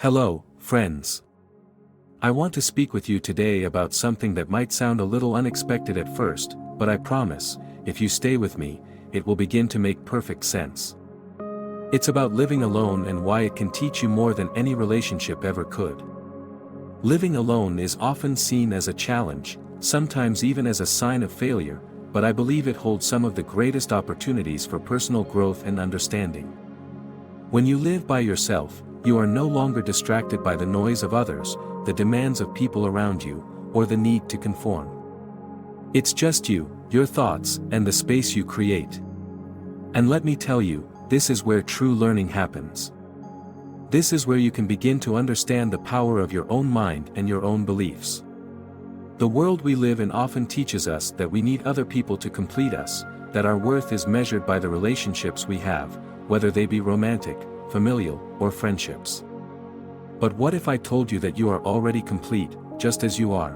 Hello, friends. I want to speak with you today about something that might sound a little unexpected at first, but I promise, if you stay with me, it will begin to make perfect sense. It's about living alone and why it can teach you more than any relationship ever could. Living alone is often seen as a challenge, sometimes even as a sign of failure, but I believe it holds some of the greatest opportunities for personal growth and understanding. When you live by yourself, you are no longer distracted by the noise of others, the demands of people around you, or the need to conform. It's just you, your thoughts, and the space you create. And let me tell you, this is where true learning happens. This is where you can begin to understand the power of your own mind and your own beliefs. The world we live in often teaches us that we need other people to complete us, that our worth is measured by the relationships we have, whether they be romantic, familial, or friendships. But what if I told you that you are already complete, just as you are?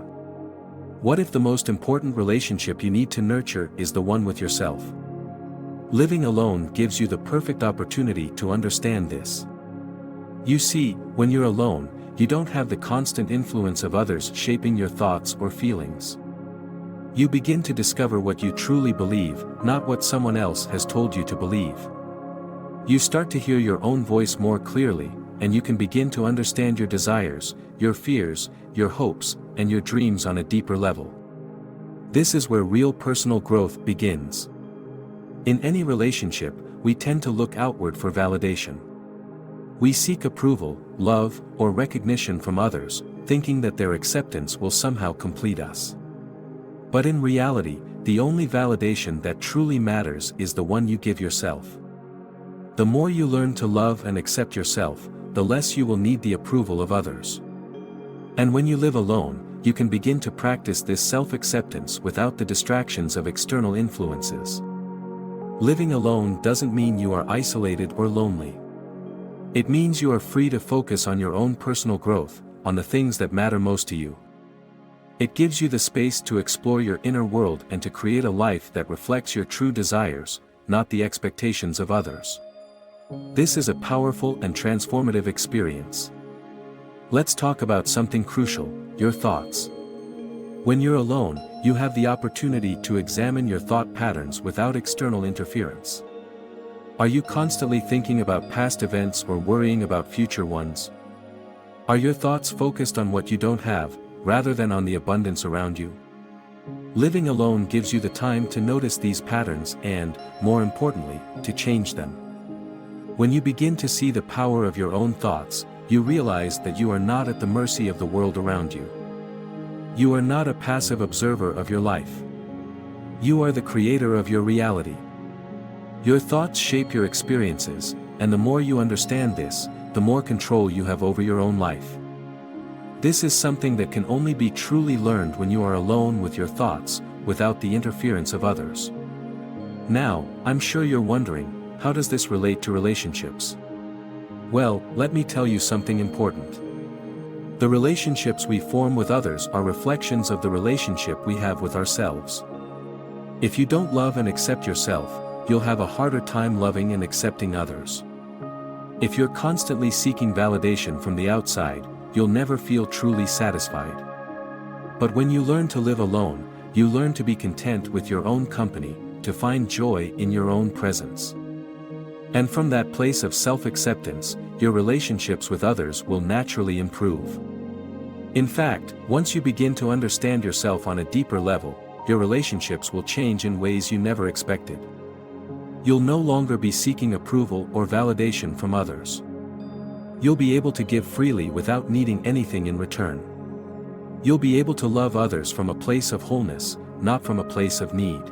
What if the most important relationship you need to nurture is the one with yourself? Living alone gives you the perfect opportunity to understand this. You see, when you're alone, you don't have the constant influence of others shaping your thoughts or feelings. You begin to discover what you truly believe, not what someone else has told you to believe. You start to hear your own voice more clearly, and you can begin to understand your desires, your fears, your hopes, and your dreams on a deeper level. This is where real personal growth begins. In any relationship, we tend to look outward for validation. We seek approval, love, or recognition from others, thinking that their acceptance will somehow complete us. But in reality, the only validation that truly matters is the one you give yourself. The more you learn to love and accept yourself, the less you will need the approval of others. And when you live alone, you can begin to practice this self-acceptance without the distractions of external influences. Living alone doesn't mean you are isolated or lonely. It means you are free to focus on your own personal growth, on the things that matter most to you. It gives you the space to explore your inner world and to create a life that reflects your true desires, not the expectations of others. This is a powerful and transformative experience. Let's talk about something crucial, your thoughts. When you're alone, you have the opportunity to examine your thought patterns without external interference. Are you constantly thinking about past events or worrying about future ones? Are your thoughts focused on what you don't have, rather than on the abundance around you? Living alone gives you the time to notice these patterns and, more importantly, to change them. When you begin to see the power of your own thoughts, you realize that you are not at the mercy of the world around you. You are not a passive observer of your life. You are the creator of your reality. Your thoughts shape your experiences, and the more you understand this, the more control you have over your own life. This is something that can only be truly learned when you are alone with your thoughts, without the interference of others. Now, I'm sure you're wondering, how does this relate to relationships? Well, let me tell you something important. The relationships we form with others are reflections of the relationship we have with ourselves. If you don't love and accept yourself, you'll have a harder time loving and accepting others. If you're constantly seeking validation from the outside, you'll never feel truly satisfied. But when you learn to live alone, you learn to be content with your own company, to find joy in your own presence. And from that place of self-acceptance, your relationships with others will naturally improve. In fact, once you begin to understand yourself on a deeper level, your relationships will change in ways you never expected. You'll no longer be seeking approval or validation from others. You'll be able to give freely without needing anything in return. You'll be able to love others from a place of wholeness, not from a place of need.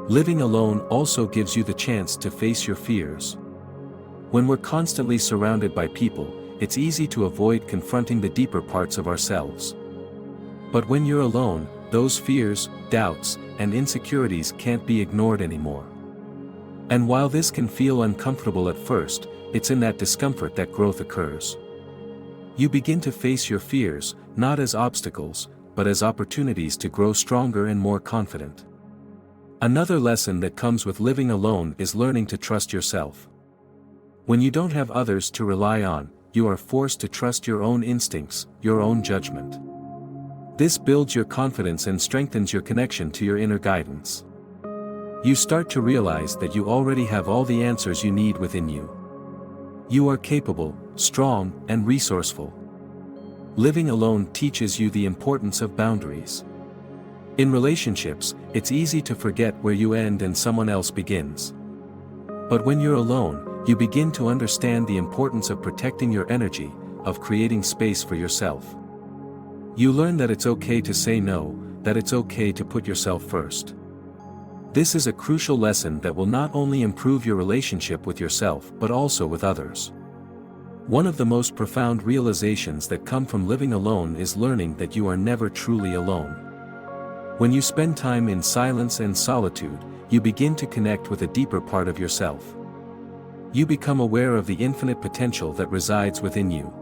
Living alone also gives you the chance to face your fears. When we're constantly surrounded by people, it's easy to avoid confronting the deeper parts of ourselves. But when you're alone, those fears, doubts, and insecurities can't be ignored anymore. And while this can feel uncomfortable at first, it's in that discomfort that growth occurs. You begin to face your fears, not as obstacles, but as opportunities to grow stronger and more confident. Another lesson that comes with living alone is learning to trust yourself. When you don't have others to rely on, you are forced to trust your own instincts, your own judgment. This builds your confidence and strengthens your connection to your inner guidance. You start to realize that you already have all the answers you need within you. You are capable, strong, and resourceful. Living alone teaches you the importance of boundaries. In relationships, it's easy to forget where you end and someone else begins. But when you're alone, you begin to understand the importance of protecting your energy, of creating space for yourself. You learn that it's okay to say no, that it's okay to put yourself first. This is a crucial lesson that will not only improve your relationship with yourself but also with others. One of the most profound realizations that come from living alone is learning that you are never truly alone. When you spend time in silence and solitude, you begin to connect with a deeper part of yourself. You become aware of the infinite potential that resides within you.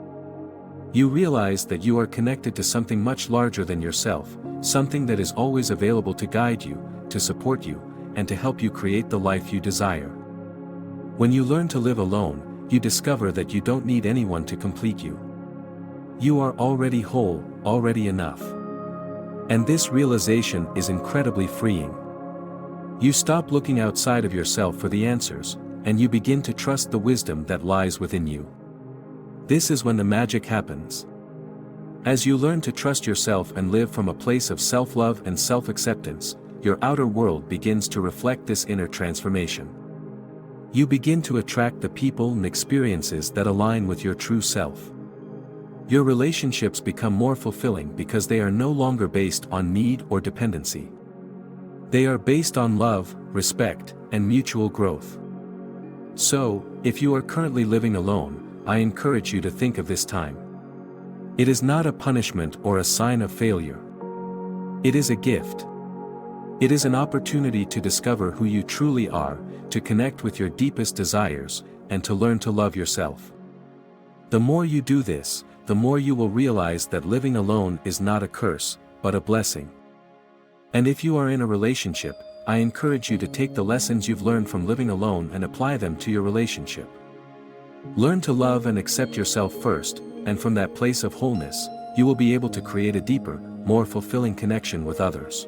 You realize that you are connected to something much larger than yourself, something that is always available to guide you, to support you, and to help you create the life you desire. When you learn to live alone, you discover that you don't need anyone to complete you. You are already whole, already enough. And this realization is incredibly freeing. You stop looking outside of yourself for the answers, and you begin to trust the wisdom that lies within you. This is when the magic happens. As you learn to trust yourself and live from a place of self-love and self-acceptance, your outer world begins to reflect this inner transformation. You begin to attract the people and experiences that align with your true self. Your relationships become more fulfilling because they are no longer based on need or dependency. They are based on love, respect, and mutual growth. So, if you are currently living alone, I encourage you to think of this time. It is not a punishment or a sign of failure. It is a gift. It is an opportunity to discover who you truly are, to connect with your deepest desires, and to learn to love yourself. The more you do this, the more you will realize that living alone is not a curse, but a blessing. And if you are in a relationship, I encourage you to take the lessons you've learned from living alone and apply them to your relationship. Learn to love and accept yourself first, and from that place of wholeness, you will be able to create a deeper, more fulfilling connection with others.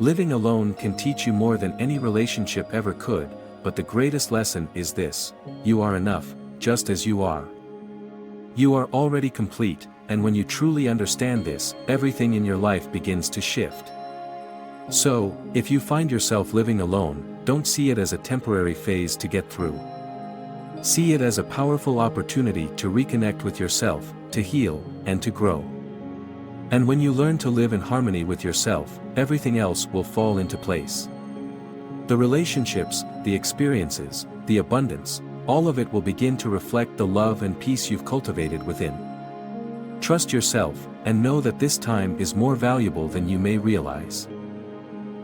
Living alone can teach you more than any relationship ever could, but the greatest lesson is this: you are enough, just as you are. You are already complete, and when you truly understand this, everything in your life begins to shift. So, if you find yourself living alone, don't see it as a temporary phase to get through. See it as a powerful opportunity to reconnect with yourself, to heal, and to grow. And when you learn to live in harmony with yourself, everything else will fall into place. The relationships, the experiences, the abundance, all of it will begin to reflect the love and peace you've cultivated within. Trust yourself, and know that this time is more valuable than you may realize.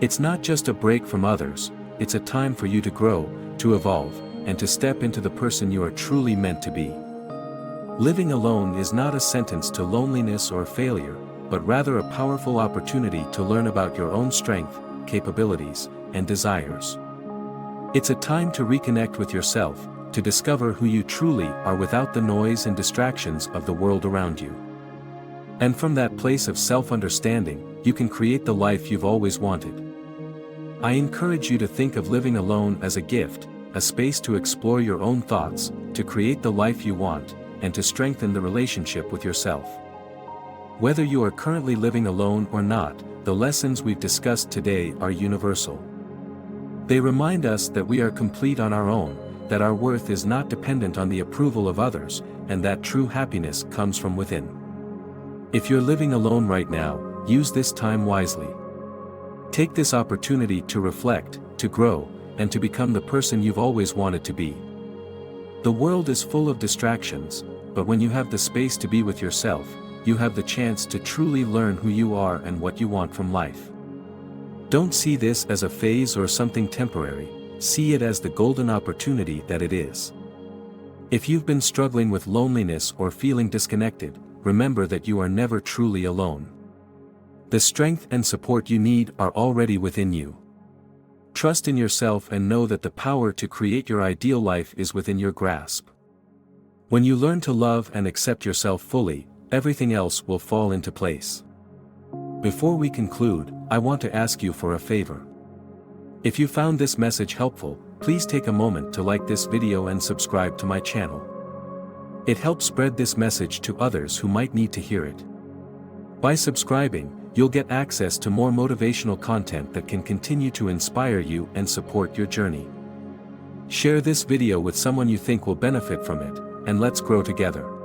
It's not just a break from others, it's a time for you to grow, to evolve, and to step into the person you are truly meant to be. Living alone is not a sentence to loneliness or failure, but rather a powerful opportunity to learn about your own strength, capabilities, and desires. It's a time to reconnect with yourself, to discover who you truly are without the noise and distractions of the world around you. And from that place of self-understanding, you can create the life you've always wanted. I encourage you to think of living alone as a gift, a space to explore your own thoughts, to create the life you want, and to strengthen the relationship with yourself. Whether you are currently living alone or not, the lessons we've discussed today are universal. They remind us that we are complete on our own, that our worth is not dependent on the approval of others, and that true happiness comes from within. If you're living alone right now, use this time wisely. Take this opportunity to reflect, to grow, and to become the person you've always wanted to be. The world is full of distractions, but when you have the space to be with yourself, you have the chance to truly learn who you are and what you want from life. Don't see this as a phase or something temporary, see it as the golden opportunity that it is. If you've been struggling with loneliness or feeling disconnected, remember that you are never truly alone. The strength and support you need are already within you. Trust in yourself and know that the power to create your ideal life is within your grasp. When you learn to love and accept yourself fully, everything else will fall into place. Before we conclude, I want to ask you for a favor. If you found this message helpful, please take a moment to like this video and subscribe to my channel. It helps spread this message to others who might need to hear it. By subscribing, you'll get access to more motivational content that can continue to inspire you and support your journey. Share this video with someone you think will benefit from it, and let's grow together.